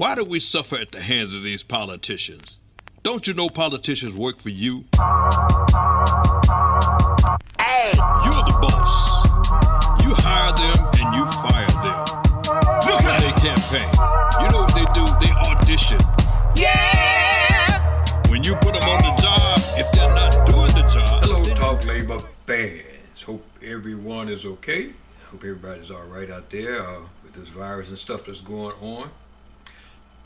Why do we suffer at the hands of these politicians? Don't you know politicians work for you? Hey! You're the boss. You hire them and you fire them. Look at their campaign. You know what they do? They audition. Yeah! When you put them on the job, if they're not doing the job... Hello, Talk Labor fans. Hope everyone is okay. Hope everybody's all right out there with this virus and stuff that's going on.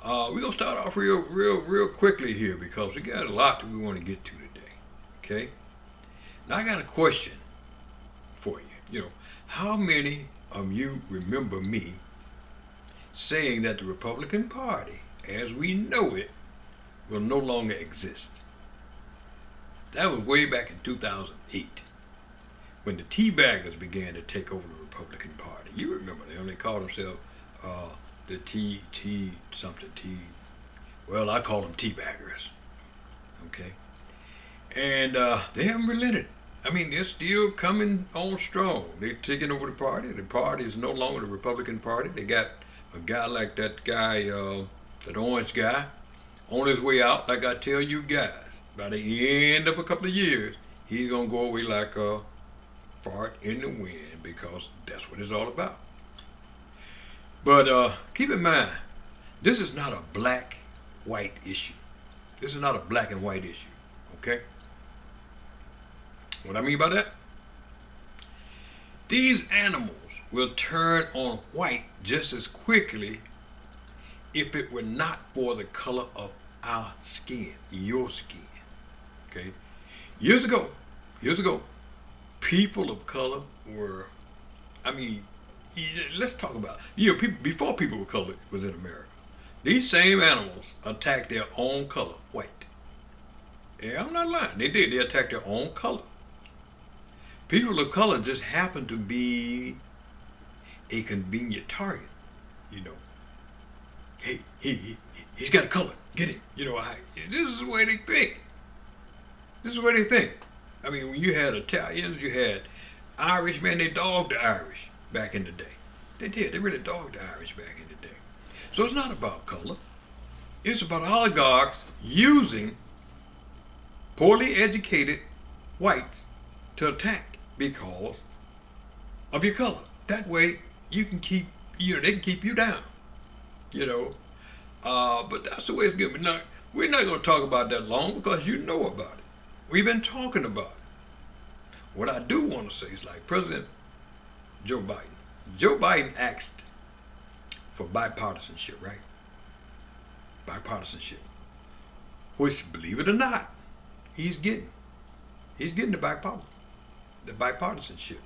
We're going to start off real quickly here because we got a lot that we want to get to today. Okay? Now, I got a question for you. You know, how many of you remember me saying that the Republican Party, as we know it, will no longer exist? That was way back in 2008 when the Teabaggers began to take over the Republican Party. You remember them. They called themselves the well, I call them Teabaggers. Okay? And they haven't relented. I mean, they're still coming on strong. They're taking over the party. The party is no longer the Republican Party. They got a guy like that guy, that orange guy, on his way out, like I tell you guys. By the end of a couple of years, he's going to go away like a fart in the wind because that's what it's all about. But keep in mind, this is not a black-white issue. This is not a black and white issue, okay? What I mean by that? These animals will turn on white just as quickly if it were not for the color of our skin, your skin, okay? Years ago, people of color were, let's talk about, people, before people of color was in America, these same animals attacked their own color, white. Yeah, I'm not lying. They did. They attacked their own color. People of color just happened to be a convenient target, you know. Hey, he's got a color. Get it. You know, this is the way they think. This is the way they think. I mean, when you had Italians, you had Irish, man, they dogged the Irish back in the day. They did. They really dogged the Irish back in the day. So it's not about color. It's about oligarchs using poorly educated whites to attack because of your color. That way you can keep, they can keep you down, But that's the way it's going. We're not going to talk about that long because you know about it. We've been talking about it. What I do want to say is like President Joe Biden. Joe Biden asked for bipartisanship, right? Bipartisanship. Which, believe it or not, he's getting. He's getting the bipartisanship.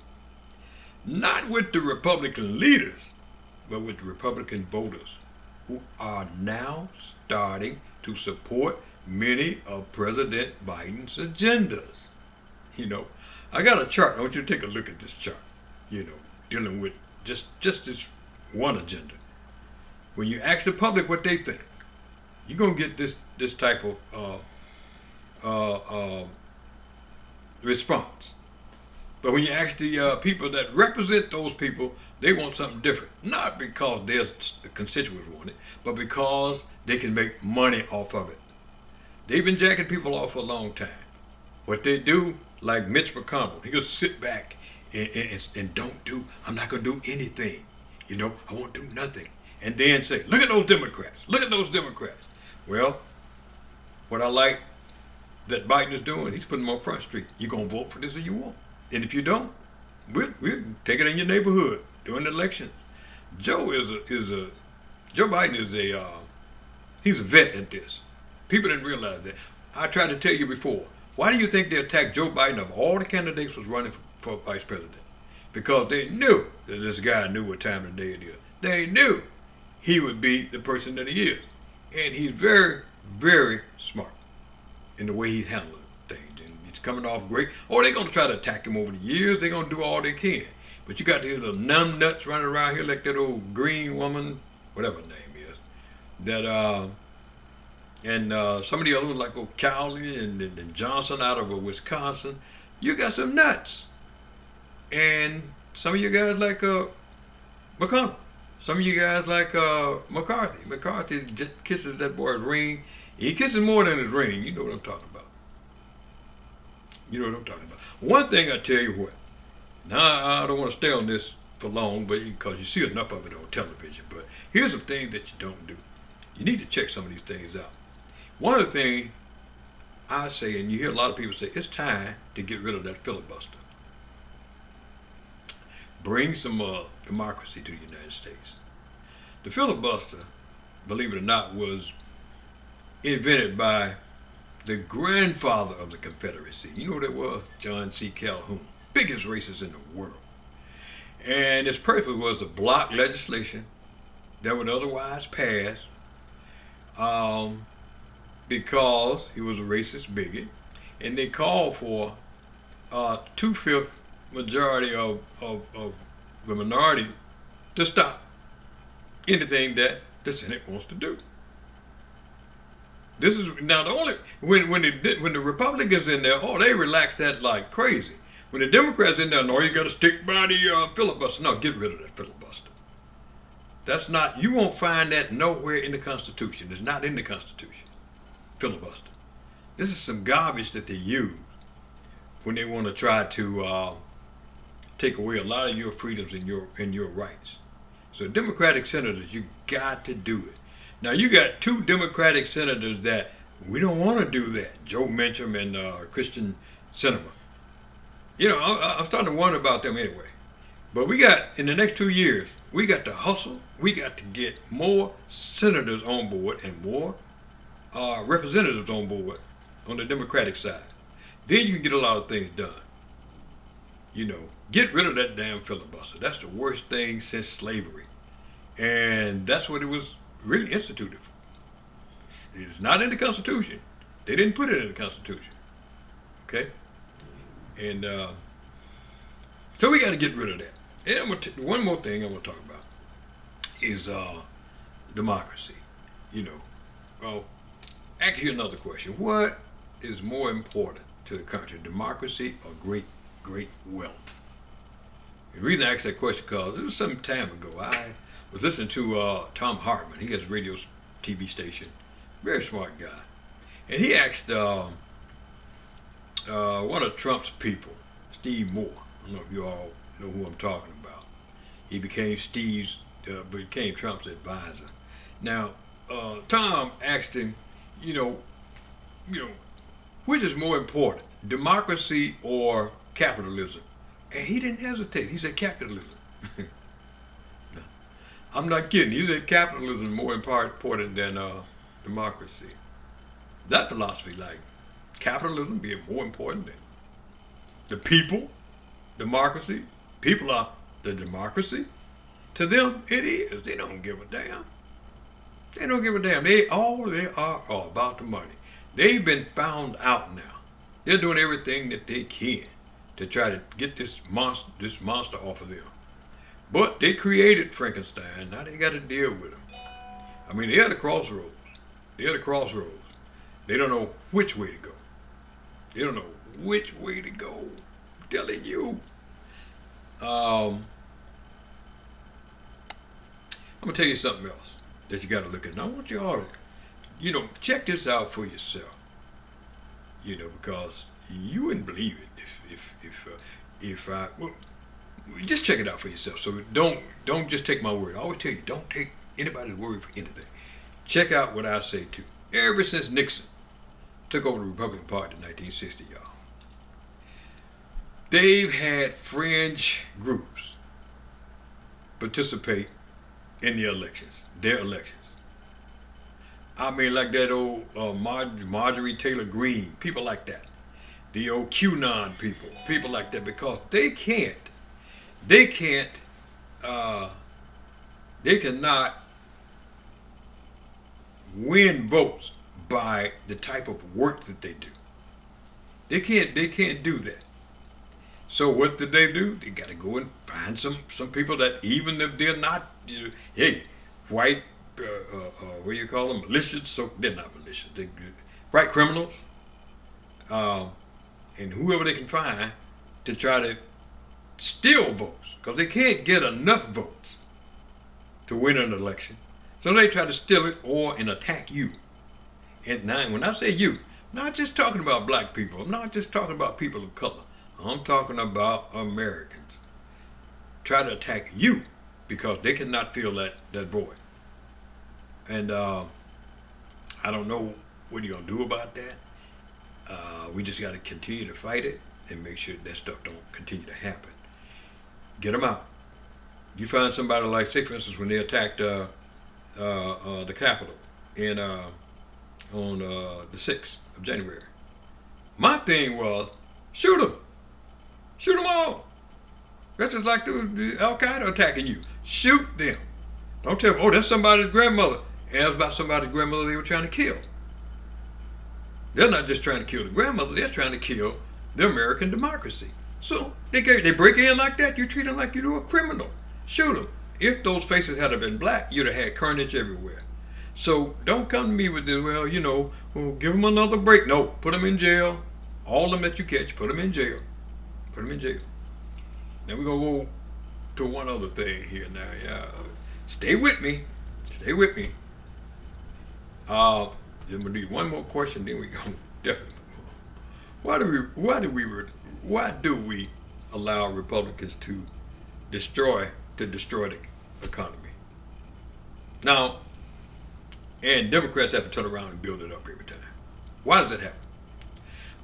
Not with the Republican leaders, but with the Republican voters who are now starting to support many of President Biden's agendas. I got a chart. I want you to take a look at this chart, dealing with just this one agenda. When you ask the public what they think, you're going to get this type of response. But when you ask the people that represent those people, they want something different. Not because their constituents want it, but because they can make money off of it. They've been jacking people off for a long time. What they do, like Mitch McConnell, he goes sit back and don't do, I'm not going to do anything. I won't do nothing. And then say, look at those Democrats. Look at those Democrats. Well, what I like that Biden is doing, he's putting them on Front Street. You're going to vote for this or you won't. And if you don't, we'll take it in your neighborhood during the elections. Joe Biden is he's a vet at this. People didn't realize that. I tried to tell you before, why do you think they attacked Joe Biden of all the candidates was running for vice president? Because they knew that this guy knew what time of day it is. They knew he would be the person that he is. And he's very, very smart in the way he's handling things. And it's coming off great. Or they're going to try to attack him over the years. They're going to do all they can. But you got these little numb nuts running around here like that old green woman, whatever her name is, that, and some of the other ones like O'Callaghan and Johnson out of Wisconsin. You got some nuts. And some of you guys like McConnell. Some of you guys like McCarthy. McCarthy just kisses that boy's ring. He kisses more than his ring. You know what I'm talking about. You know what I'm talking about. One thing I tell you what. Now I don't want to stay on this for long, but because you see enough of it on television. But here's some things that you don't do. You need to check some of these things out. One of the things I say, and you hear a lot of people say, it's time to get rid of that filibuster. Bring some democracy to the United States. The filibuster, believe it or not, was invented by the grandfather of the Confederacy. You know who that was? John C. Calhoun, biggest racist in the world. And its purpose was to block legislation that would otherwise pass because he was a racist bigot, and they called for 2/5 majority of the minority to stop anything that the Senate wants to do. This is now the only when the Republicans in there, they relax that like crazy. When the Democrats in there, no, you got to stick by the filibuster. No, get rid of that filibuster. That's not. You won't find that nowhere in the Constitution. It's not in the Constitution. Filibuster. This is some garbage that they use when they want to try to take away a lot of your freedoms and your rights. So Democratic senators, you got to do it. Now you got two Democratic senators that we don't want to do that. Joe Manchin and Christian Sinema. You know, I'm starting to wonder about them anyway. But we got, in the next 2 years, we got to hustle. We got to get more senators on board and more representatives on board on the Democratic side. Then you can get a lot of things done. You know, get rid of that damn filibuster. That's the worst thing since slavery. And that's what it was really instituted for. It's not in the Constitution. They didn't put it in the Constitution. Okay? And so we got to get rid of that. And one more thing I want to talk about is democracy. You know, well, ask you another question. What is more important to the country, democracy or great wealth? The reason I asked that question because it was some time ago. I was listening to Tom Hartman. He has a radio TV station. Very smart guy. And he asked one of Trump's people, Steve Moore. I don't know if you all know who I'm talking about. He became Trump's advisor. Now, Tom asked him, you know, which is more important, democracy or capitalism? And he didn't hesitate. He said capitalism. No, I'm not kidding. He said capitalism is more important than democracy. That philosophy, like capitalism being more important than the people, democracy. People are the democracy. To them, it is. They don't give a damn. They don't give a damn. All they are about the money. They've been found out now. They're doing everything that they can to try to get this monster off of them. But they created Frankenstein. Now they got to deal with him. I mean, they're at a crossroads. They don't know which way to go. I'm telling you. I'm going to tell you something else that you got to look at. Now, I want you all to, check this out for yourself. Because you wouldn't believe it if I, just check it out for yourself. So don't just take my word. I always tell you, don't take anybody's word for anything. Check out what I say too. Ever since Nixon took over the Republican Party in 1960, y'all, they've had fringe groups participate in their elections. I mean, like that old Marjorie Taylor Greene, people like that. The old QAnon people like that, because they cannot win votes by the type of work that they do. They can't do that. So what did they do? They got to go and find some people that, even if they're not, white, what do you call them, malicious? So they're not malicious. They white criminals, and whoever they can find to try to steal votes, because they can't get enough votes. to win an election. So they try to steal it or and attack you. And now, when I say you, I'm not just talking about black people. I'm not just talking about people of color. I'm talking about Americans. Try to attack you because they cannot fill that void. And I don't know what you're going to do about that. We just got to continue to fight it and make sure that stuff don't continue to happen. Get them out. You find somebody like, say for instance, when they attacked the Capitol on the 6th of January. My thing was, shoot them. Shoot them all. That's just like the Al-Qaeda attacking you. Shoot them. Don't tell them, oh, that's somebody's grandmother. And it's about somebody's grandmother they were trying to kill. They're not just trying to kill the grandmother, they're trying to kill the American democracy. So they break in like that, you treat them like you do a criminal. Shoot them. If those faces had been black, you'd have had carnage everywhere. So don't come to me with this, well, we'll give them another break. No, put them in jail. All of them that you catch, put them in jail. Put them in jail. Now we're going to go to one other thing here now. Yeah. Stay with me. Stay with me. I'm going to do one more question, then we go definitely move on. Why do we allow Republicans to destroy the economy? Now, and Democrats have to turn around and build it up every time. Why does that happen?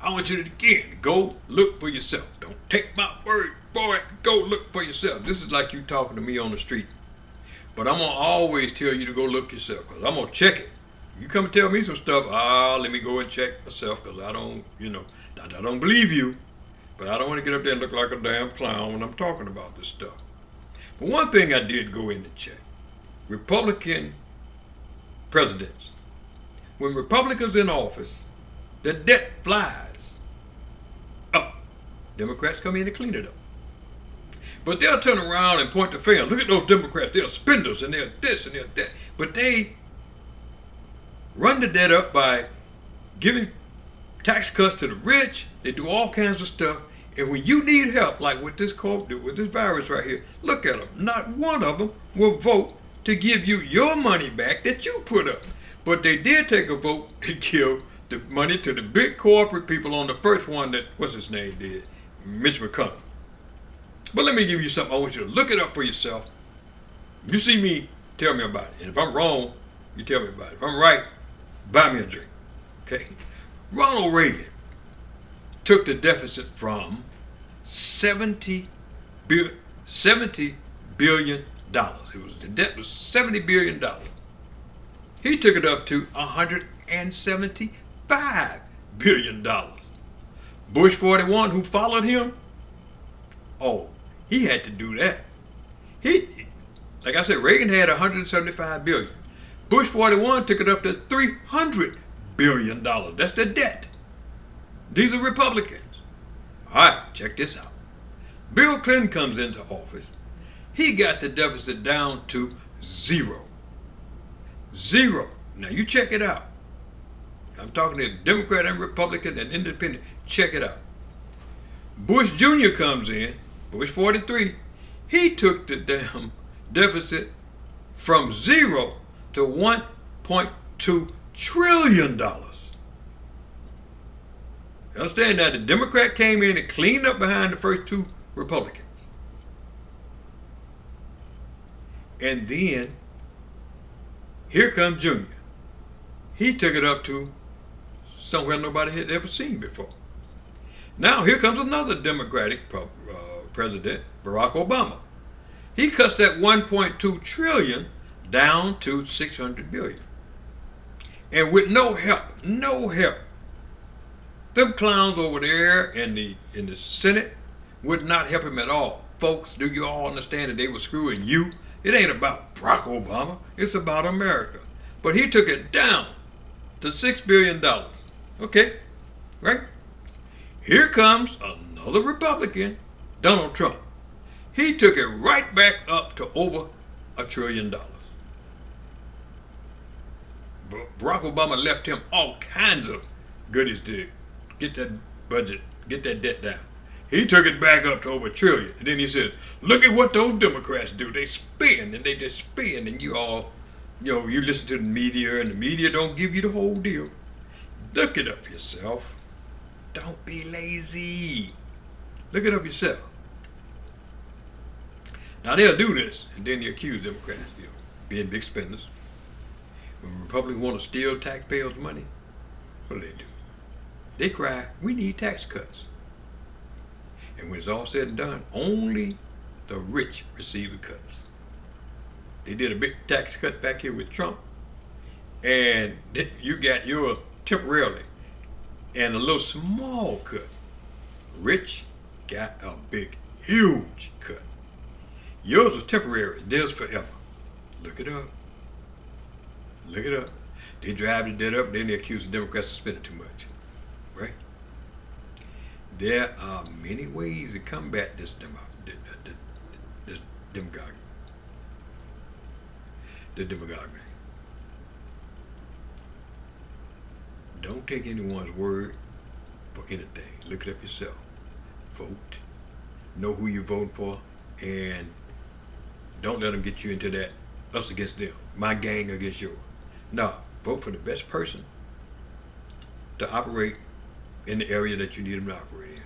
I want you to, again, go look for yourself. Don't take my word for it. Go look for yourself. This is like you talking to me on the street. But I'm going to always tell you to go look yourself because I'm going to check it. You come and tell me some stuff, let me go and check myself because I don't, I don't believe you. But I don't want to get up there and look like a damn clown when I'm talking about this stuff. But one thing I did go in to check. Republican presidents. When Republicans in office, the debt flies up. Democrats come in to clean it up. But they'll turn around and point the finger. Look at those Democrats. They're spenders and they're this and they're that. But they run the debt up by giving tax cuts to the rich. They do all kinds of stuff. And when you need help, like with this virus right here, look at them. Not one of them will vote to give you your money back that you put up. But they did take a vote to give the money to the big corporate people on the first one that, what's his name, did? Mitch McConnell. But let me give you something. I want you to look it up for yourself. If you see me, tell me about it. And if I'm wrong, you tell me about it. If I'm right, buy me a drink. Okay? Ronald Reagan took the deficit from $70 billion. The debt was $70 billion. He took it up to $175 billion. Bush 41, who followed him, he had to do that. Like I said, Reagan had $175 billion. Bush 41 took it up to $300 billion. That's the debt. These are Republicans. All right, check this out. Bill Clinton comes into office. He got the deficit down to zero. Zero. Now you check it out. I'm talking to Democrat and Republican and Independent. Check it out. Bush Jr. comes in, Bush 43. He took the damn deficit from zero to $1.2 trillion. You understand that? The Democrat came in and cleaned up behind the first two Republicans. And then, here comes Junior. He took it up to somewhere nobody had ever seen before. Now, here comes another Democratic president, Barack Obama. He cuts that $1.2 trillion down to $600 billion. And with no help. Them clowns over there in the Senate would not help him at all. Folks, do you all understand that they were screwing you? It ain't about Barack Obama. It's about America. But he took it down to $6 billion. Okay, right? Here comes another Republican, Donald Trump. He took it right back up to over $1 trillion. Barack Obama left him all kinds of goodies to get that budget, get that debt down. He took it back up to over $1 trillion. And then he said, look at what those Democrats do. They spin and they just spin. And you all, you listen to the media and the media don't give you the whole deal. Look it up yourself. Don't be lazy. Look it up yourself. Now they'll do this and then they accuse Democrats, being big spenders. When Republicans want to steal taxpayers' money, what do? They cry, we need tax cuts. And when it's all said and done, only the rich receive the cuts. They did a big tax cut back here with Trump, and you got yours temporarily, and a little small cut. Rich got a big, huge cut. Yours was temporary, theirs forever. Look it up. Look it up. They drive the debt up, then they accuse the Democrats of spending too much. Right? There are many ways to combat this demagoguery. The demagoguery. Don't take anyone's word for anything. Look it up yourself. Vote. Know who you're voting for, and don't let them get you into that us against them, my gang against yours. No, vote for the best person to operate in the area that you need them to operate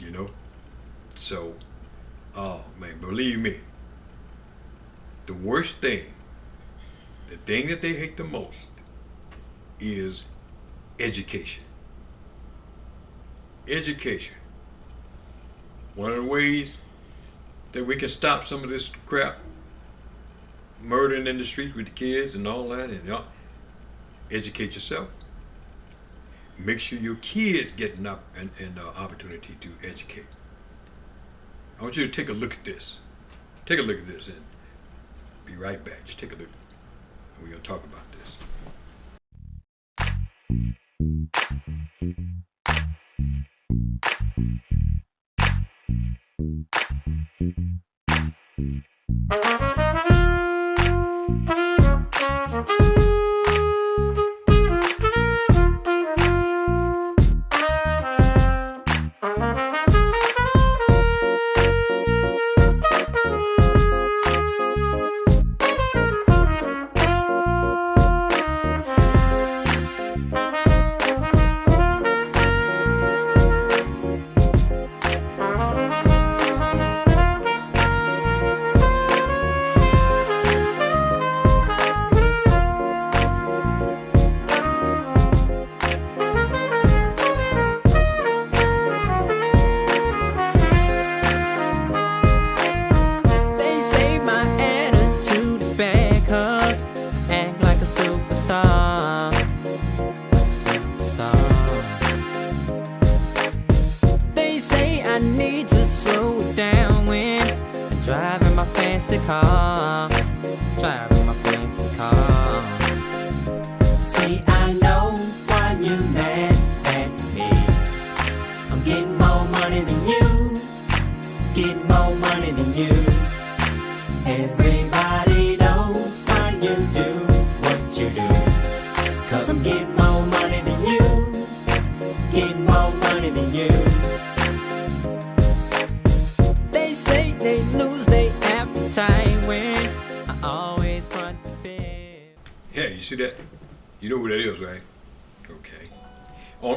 in. So, oh man, believe me, the worst thing, the thing that they hate the most is education. Education. One of the ways that we can stop some of this crap, murdering in the street with the kids and all that, and educate yourself. Make sure your kids get an opportunity to educate. I want you to take a look at this. Take a look at this and be right back. Just take a look. And we're going to talk about this.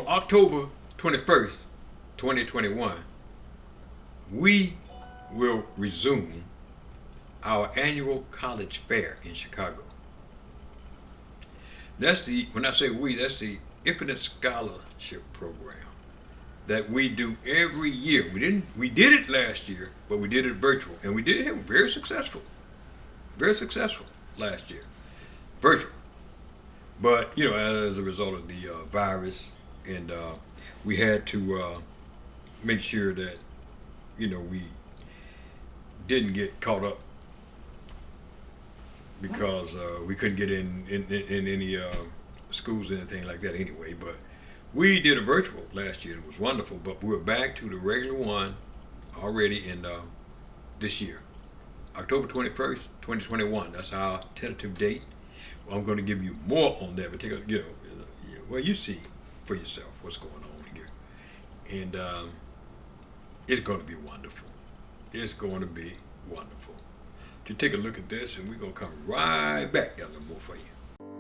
October 21st, 2021, we will resume our annual college fair in Chicago. When I say we, that's the Infinite Scholarship Program that we do every year. We did it last year, but we did it virtual, and we did it very successful last year, virtual. But as a result of the virus, and we had to make sure that we didn't get caught up because we couldn't get in any schools or anything like that anyway. But we did a virtual last year. It was wonderful, but we're back to the regular one already in this year, October 21st, 2021. That's our tentative date. Well, I'm going to give you more on that, but take a, well, you see for yourself what's going on here. And it's going to be wonderful. It's going to be wonderful. You take a look at this, and we're going to come right back. Got a little more for you.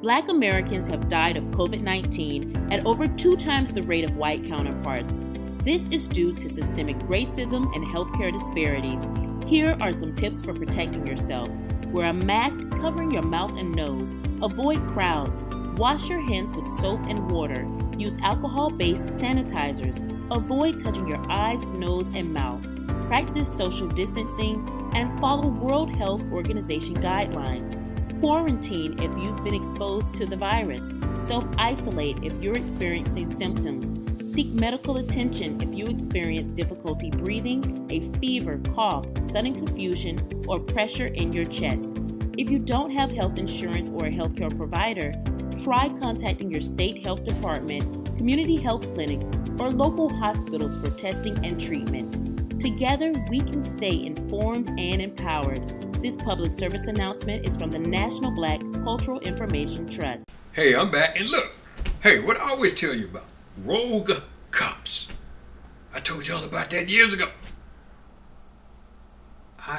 Black Americans have died of COVID-19 at over 2 times the rate of white counterparts. This is due to systemic racism and healthcare disparities. Here are some tips for protecting yourself. Wear a mask covering your mouth and nose. Avoid crowds. Wash your hands with soap and water. Use alcohol-based sanitizers. Avoid touching your eyes, nose, and mouth. Practice social distancing and follow World Health Organization guidelines. Quarantine if you've been exposed to the virus. Self-isolate if you're experiencing symptoms. Seek medical attention if you experience difficulty breathing, a fever, cough, sudden confusion, or pressure in your chest. If you don't have health insurance or a healthcare provider, try contacting your state health department, community health clinics, or local hospitals for testing and treatment. Together, we can stay informed and empowered. This public service announcement is from the National Black Cultural Information Trust. Hey, I'm back, and look, hey, what I always tell you about, rogue cops. I told y'all about that years ago. I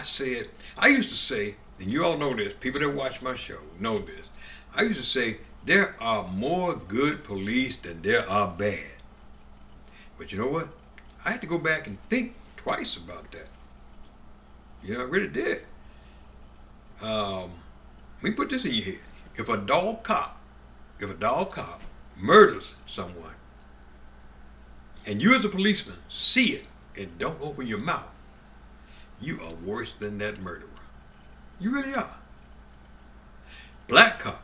used to say, and you all know this, people that watch my show know this, I used to say, there are more good police than there are bad. But you know what? I had to go back and think twice about that. I really did. Let me put this in your head. If a dog cop murders someone, and you as a policeman see it and don't open your mouth, you are worse than that murderer. You really are. Black cop,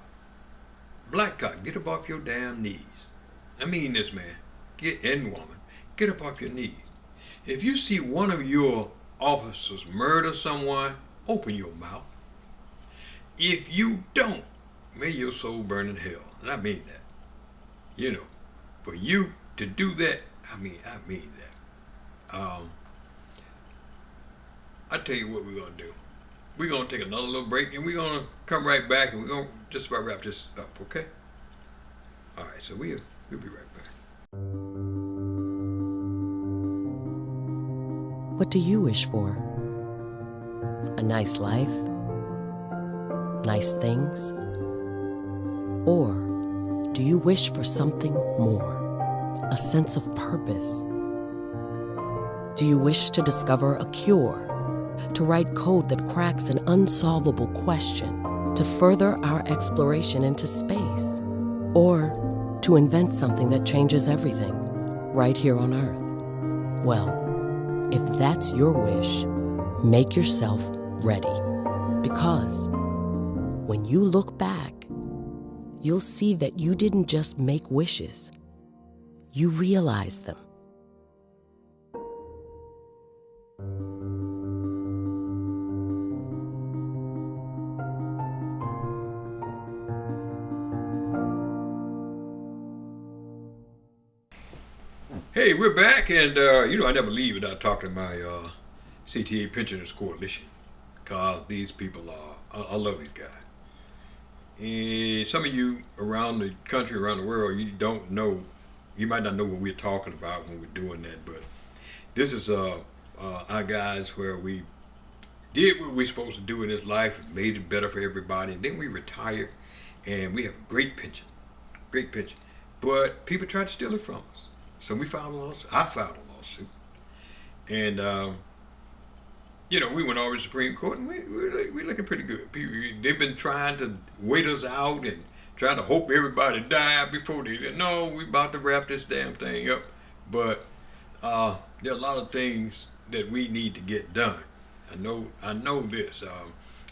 get up off your damn knees. I mean this, man. Woman, get up off your knees. If you see one of your officers murder someone, open your mouth. If you don't, may your soul burn in hell. And I mean that. For you to do that, I mean that. I tell you what we're going to do. We're going to take another little break, and we're going to come right back, and we're going to just about wrap this up, okay? All right, so we'll be right back. What do you wish for? A nice life? Nice things? Or do you wish for something more? A sense of purpose? Do you wish to discover a cure? To write code that cracks an unsolvable question? To further our exploration into space? Or to invent something that changes everything right here on Earth? Well, if that's your wish, make yourself ready. Because when you look back, you'll see that you didn't just make wishes, you realized them. Hey, we're back, and I never leave without talking to my CTA Pensioners Coalition, because these people I love these guys. And some of you around the country, around the world, you might not know what we're talking about when we're doing that, but this is our guys where we did what we're supposed to do in this life, made it better for everybody, and then we retired, and we have a great pension, but people tried to steal it from us. So we filed a lawsuit. I filed a lawsuit. And, we went over to the Supreme Court, and we're looking pretty good. They've been trying to wait us out and trying to hope everybody died before they did. No, we're about to wrap this damn thing up. But there are a lot of things that we need to get done. I know this.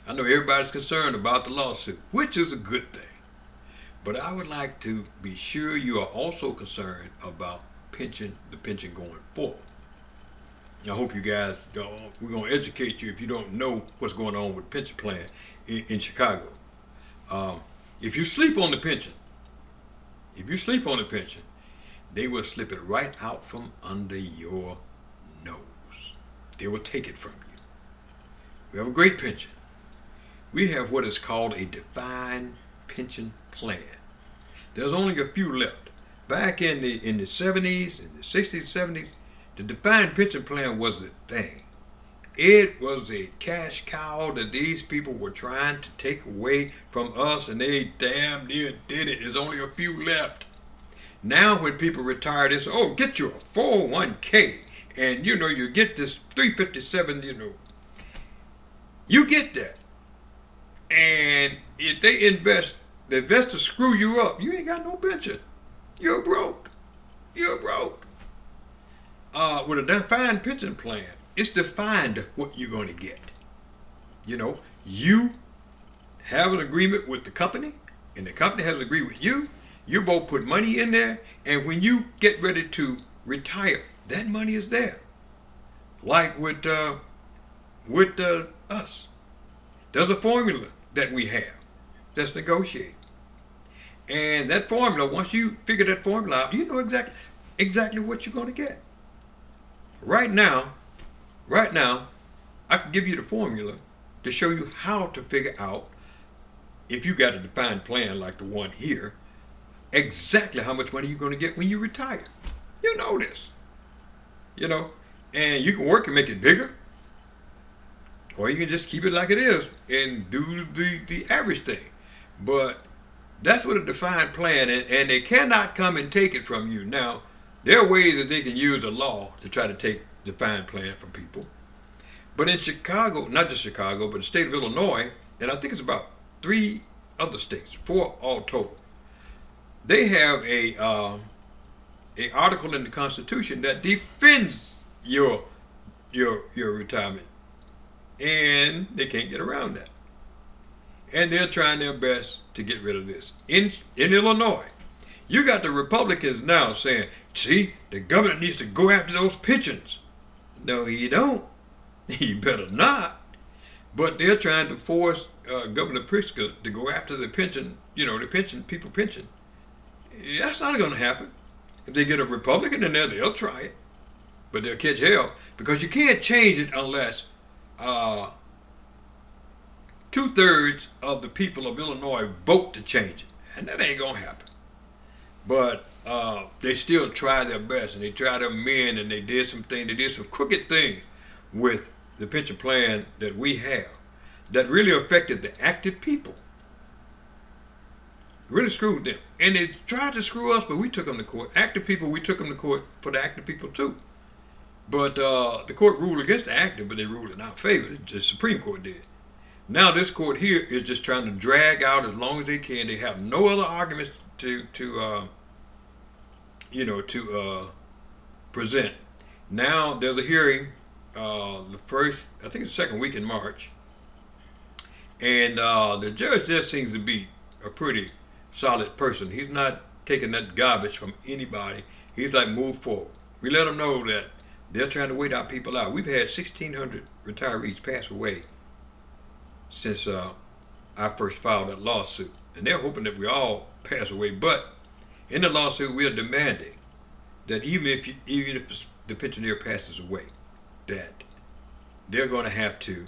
I know everybody's concerned about the lawsuit, which is a good thing. But I would like to be sure you are also concerned about the pension going forward. I hope you guys, we're going to educate you if you don't know what's going on with the pension plan in Chicago. If you sleep on the pension, they will slip it right out from under your nose. They will take it from you. We have a great pension. We have what is called a defined pension plan. There's only a few left. Back in the 70s, in the 60s, 70s, The defined pension plan was the thing. It was a cash cow that these people were trying to take away from us, and they damn near did it. There's only a few left. Now when people retire, they say, oh, get you a 401k, and you get this 357, You get that. And if they invest, the investors screw you up. You ain't got no pension. You're broke. You're broke. With a defined pension plan, it's defined what you're going to get. You have an agreement with the company, and the company has an agreement with you. You both put money in there, and when you get ready to retire, that money is there. Like with us. There's a formula that we have that's negotiated. And that formula, once you figure that formula out, you know exactly what you're going to get. Right now, I can give you the formula to show you how to figure out, if you got a defined plan like the one here, exactly how much money you're going to get when you retire. You know this. And you can work and make it bigger, or you can just keep it like it is and do the average thing. But that's what a defined plan, and they cannot come and take it from you. Now, there are ways that they can use the law to try to take defined plan from people. But in Chicago, not just Chicago, but the state of Illinois, and I think it's about 3 other states, 4 all total, they have a article in the Constitution that defends your retirement, and they can't get around that. And they're trying their best to get rid of this. In Illinois, you got the Republicans now saying, see, the governor needs to go after those pensions. No, he don't. He better not. But they're trying to force Governor Pritzker to go after the pension, people pension. That's not going to happen. If they get a Republican in there, they'll try it. But they'll catch hell, because you can't change it unless 2/3 of the people of Illinois vote to change it. And that ain't going to happen. But they still try their best, and they try to amend, and they did some crooked things with the pension plan that we have that really affected the active people. Really screwed them. And they tried to screw us, but we took them to court. Active people, we took them to court for the active people too. But the court ruled against the active, but they ruled in our favor. The Supreme Court did. Now this court here is just trying to drag out as long as they can. They have no other arguments to present. Now there's a hearing, I think it's the 2nd week in March, and the judge there seems to be a pretty solid person. He's not taking that garbage from anybody. He's like, move forward. We let them know that they're trying to wait our people out. We've had 1,600 retirees pass away since I first filed that lawsuit, and they're hoping that we all pass away. But in the lawsuit, we are demanding that even if the pensioner passes away, that they're going to have to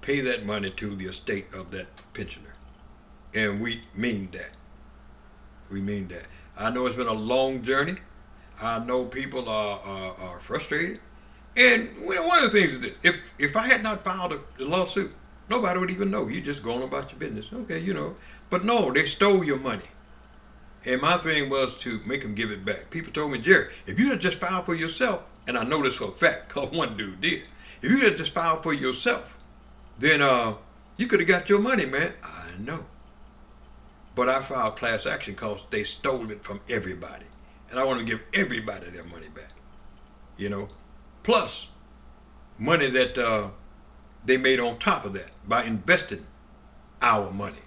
pay that money to the estate of that pensioner. And we mean that. We mean that. I know it's been a long journey. I know people are frustrated. And one of the things is this: if I had not filed the lawsuit, nobody would even know. You just going about your business. Okay, But no, they stole your money. And my thing was to make them give it back. People told me, Jerry, if you had just filed for yourself, and I know this for a fact, because one dude did, if you had just filed for yourself, then you could have got your money, man. I know. But I filed class action because they stole it from everybody. And I want to give everybody their money back. Plus money that they made on top of that by investing our money.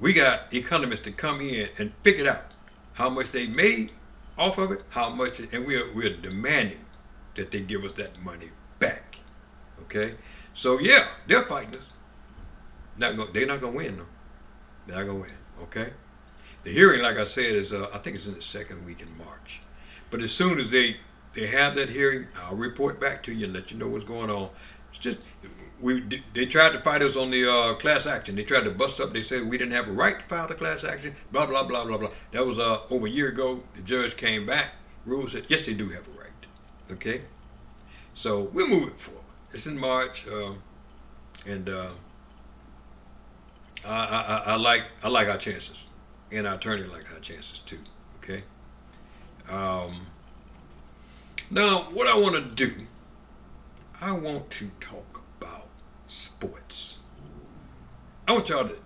We got economists to come in and figure out how much they made off of it, and we're demanding that they give us that money back. Okay? So yeah, they're fighting us. They're not gonna win though. They're not gonna win. Okay? The hearing, like I said, is I think it's in the 2nd week in March. But as soon as they have that hearing, I'll report back to you and let you know what's going on. It's just they tried to fight us on the class action. They tried to bust up. They said we didn't have a right to file the class action. Blah blah blah blah blah. That was over a year ago. The judge came back Rose said, yes, they do have a right. Okay? So we're moving forward. It's in March, and I like our chances, and our attorney likes our chances too. Okay. Now, what I want to do, I want to talk about sports. I want y'all to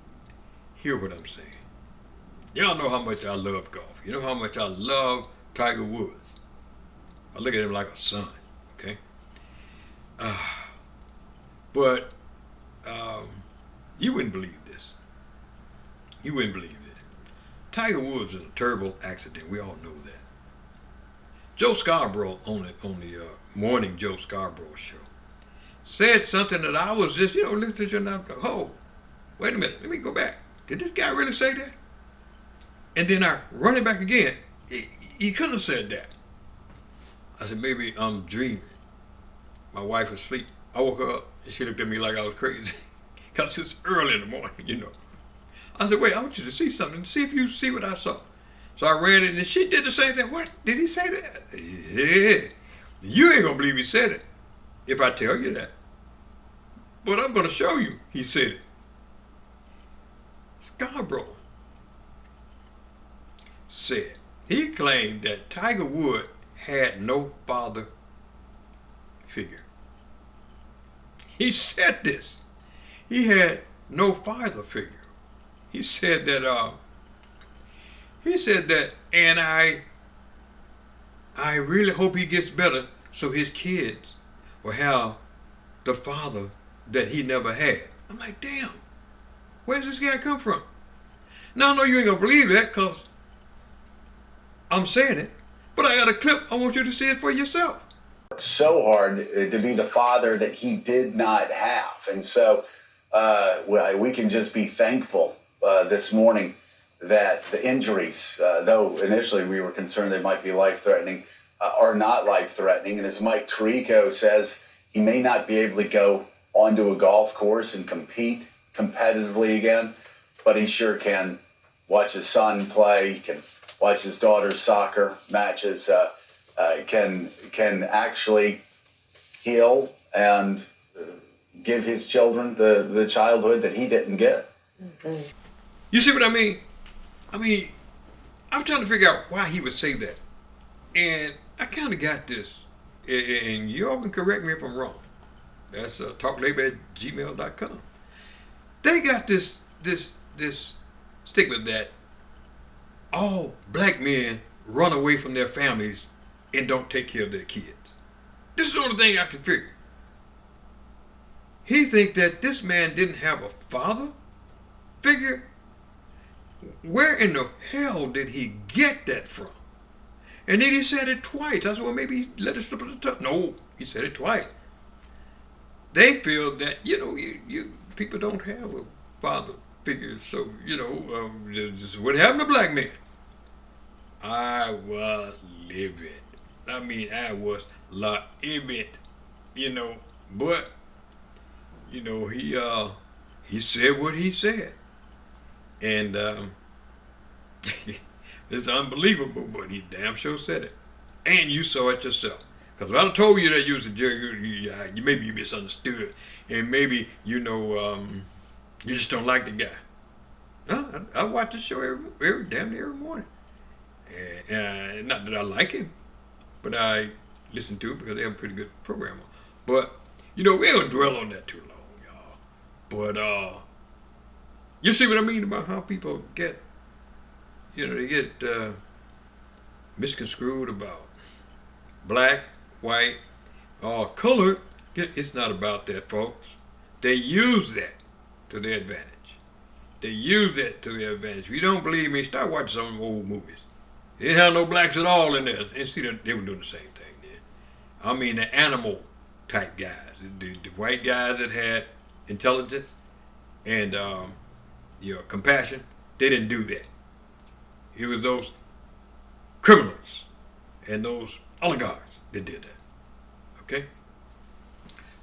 hear what I'm saying. Y'all know how much I love golf. You know how much I love Tiger Woods. I look at him like a son. Okay. But you wouldn't believe this. You wouldn't believe it. Tiger Woods was in a terrible accident. We all know that. Joe Scarborough on the morning Joe Scarborough show said something that I was just, listening to, and I'm like, oh, wait a minute, let me go back. Did this guy really say that? And then I run it back again. He couldn't have said that. I said, maybe I'm dreaming. My wife was asleep. I woke her up, and she looked at me like I was crazy. Because it's early in the morning, I said, wait, I want you to see something. See if you see what I saw. So I read it, and she did the same thing. What? Did he say that? Yeah. You ain't going to believe he said it if I tell you that. But I'm going to show you he said it. Scarborough said, he claimed that Tiger Woods had no father figure. He said this. He had no father figure. He said that, and I really hope he gets better so his kids will have the father that he never had. I'm like, damn, where's this guy come from? Now I know you ain't gonna believe that because I'm saying it, but I got a clip. I want you to see it for yourself. So hard to be the father that he did not have. And so we can just be thankful this morning that the injuries, though initially we were concerned they might be life-threatening, are not life-threatening. And as Mike Tirico says, he may not be able to go onto a golf course and compete competitively again, but he sure can watch his son play, can watch his daughter's soccer matches, can actually heal and give his children the childhood that he didn't get. Mm-hmm. You see what I mean? I'm trying to figure out why he would say that. And I kind of got this. And you all can correct me if I'm wrong. That's talklabor@gmail.com. They got this stigma that all black men run away from their families and don't take care of their kids. This is the only thing I can figure. He think that this man didn't have a father figure. Where in the hell did he get that from? And then he said it twice. I said, well, maybe he let it slip of the tongue. No, he said it twice. They feel that, you people don't have a father figure, so, this is what happened to black men. I was livid. I was livid, but, he said what he said. And it's unbelievable, but he damn sure said it. And you saw it yourself. Because if I'd have told you that you was a jerk, maybe you misunderstood. And maybe, you just don't like the guy. No, I watch the show damn near every morning. And not that I like him, but I listen to it because they have a pretty good program. But, we don't dwell on that too long, y'all. But, you see what I mean about how people get, they get misconstrued about black, white, or colored. It's not about that, folks. They use that to their advantage. If you don't believe me, start watching some of them old movies. They didn't have no blacks at all in there. And see, they were doing the same thing then. The animal type guys, the white guys that had intelligence and compassion, they didn't do that. It was those criminals and those oligarchs that did that. Okay?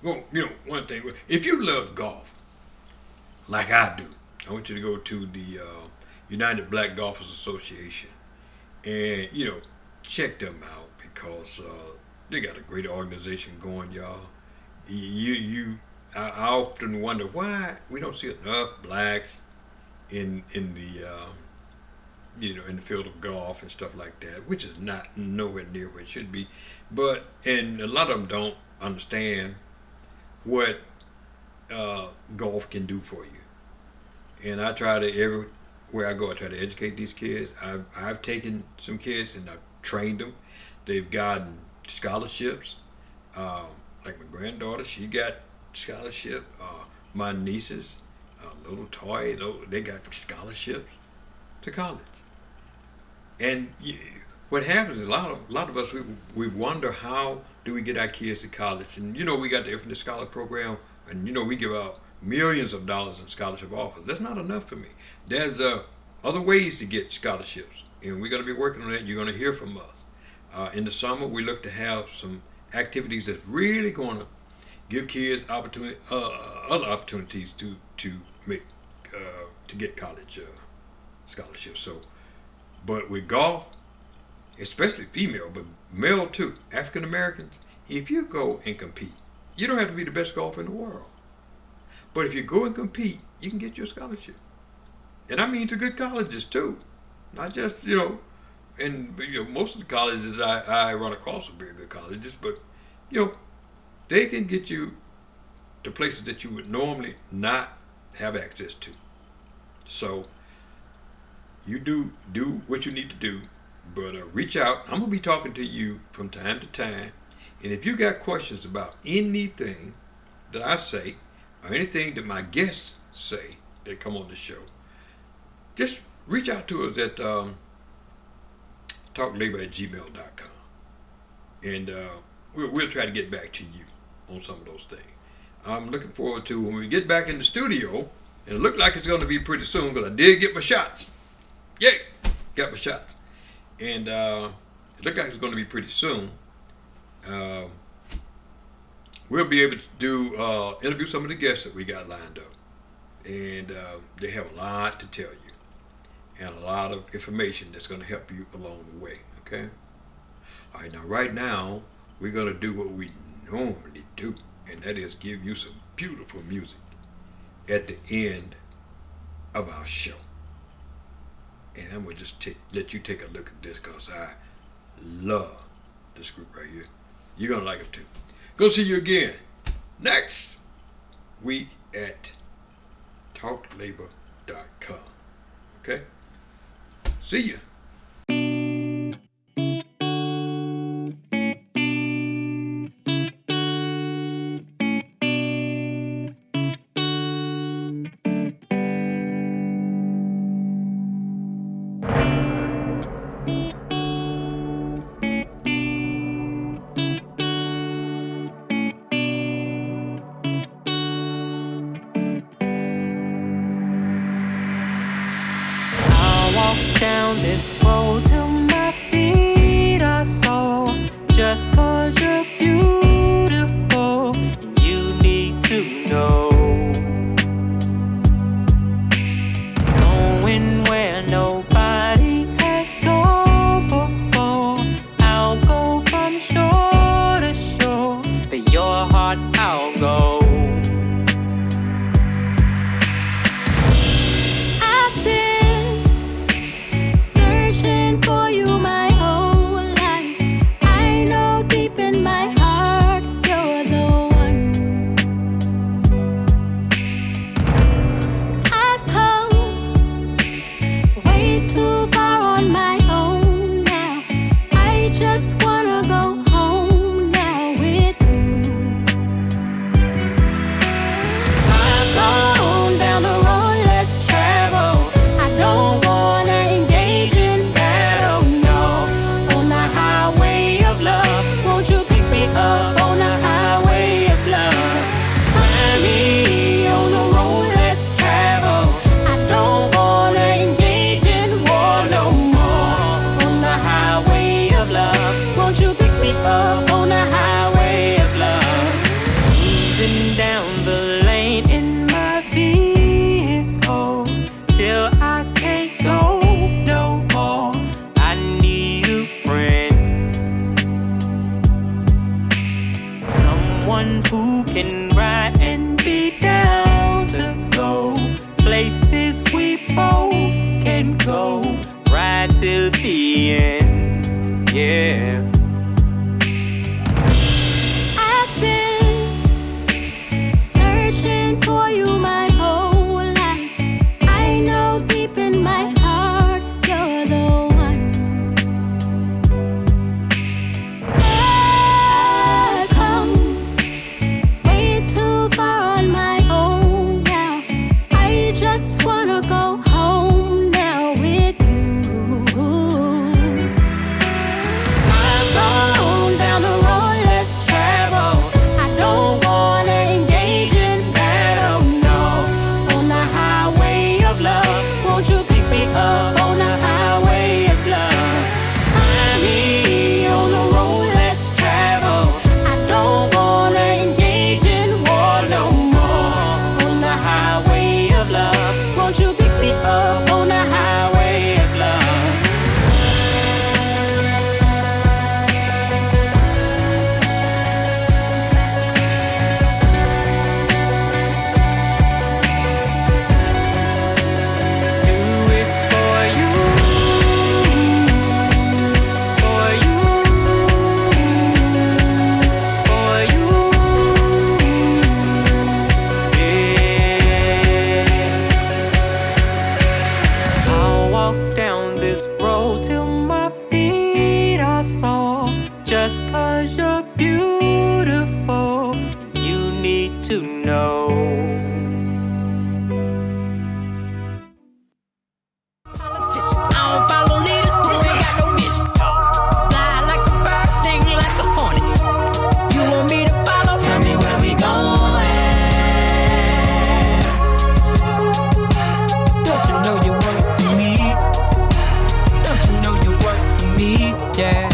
Well, one thing, if you love golf, like I do, I want you to go to the United Black Golfers Association and, check them out because they got a great organization going, y'all. I often wonder why we don't see enough blacks in the in the field of golf and stuff like that, which is not nowhere near where it should be. And a lot of them don't understand what golf can do for you. And I try to everywhere I go, I try to educate these kids. I've taken some kids and I've trained them. They've gotten scholarships. Like my granddaughter, she got scholarship. My nieces, little Toy, they got scholarships to college. And what happens is a lot of us we wonder how do we get our kids to college. And we got the Infinite Scholar Program, and we give out millions of dollars in scholarship offers. That's not enough for me. There's other ways to get scholarships, and we're going to be working on that. You're going to hear from us. In the summer, we look to have some activities that's really going to give kids other opportunities to get college scholarships. But with golf, especially female, but male too, African Americans, if you go and compete, you don't have to be the best golfer in the world. But if you go and compete, you can get your scholarship. And I mean to good colleges too, not just and most of the colleges that I run across are very good colleges, but they can get you to places that you would normally not have access to. So you do what you need to do, but reach out. I'm gonna be talking to you from time to time, and if you got questions about anything that I say or anything that my guests say that come on the show, just reach out to us at talklabor@gmail.com, and we'll try to get back to you on some of those things. I'm looking forward to when we get back in the studio, and it looks like it's going to be pretty soon because I did get my shots. Yay! Got my shots. And it looks like it's going to be pretty soon. We'll be able to do interview some of the guests that we got lined up. And they have a lot to tell you and a lot of information that's going to help you along the way, okay? All right, now right now, we're going to do what we normally do, and that is give you some beautiful music at the end of our show. And I'm going to just let you take a look at this because I love this group right here. You're going to like it too. Go see you again next week at talklabor.com. Okay? See ya. Down this road till my feet are sore. Just 'cause you're beautiful and you need to know. Going where nobody has gone before. I'll go from shore to shore. For your heart I'll go. go right till the end. Yeah. I've been searching for you my whole life. I know deep in my heart you're the one. I've come way too far on my own now. I just wanna go home now with you. I've gone down the road less traveled. I don't wanna engage in battle, no. On the highway of love, won't you pick me up on the highway of love? Find me on the road less traveled. I don't wanna engage in war no more. On the highway of love, won't you pick me up on the highway of love? Do it for you, for you, for you. Yeah. I'll walk down this road till my feet are sore. Just 'cause you're beautiful, you need to know. I don't follow leaders who ain't got no mission. Fly like a bird, sting like a hornet. You want me to follow? Tell me where we going. Don't you know you work for me? Don't you know you work for me? Yeah.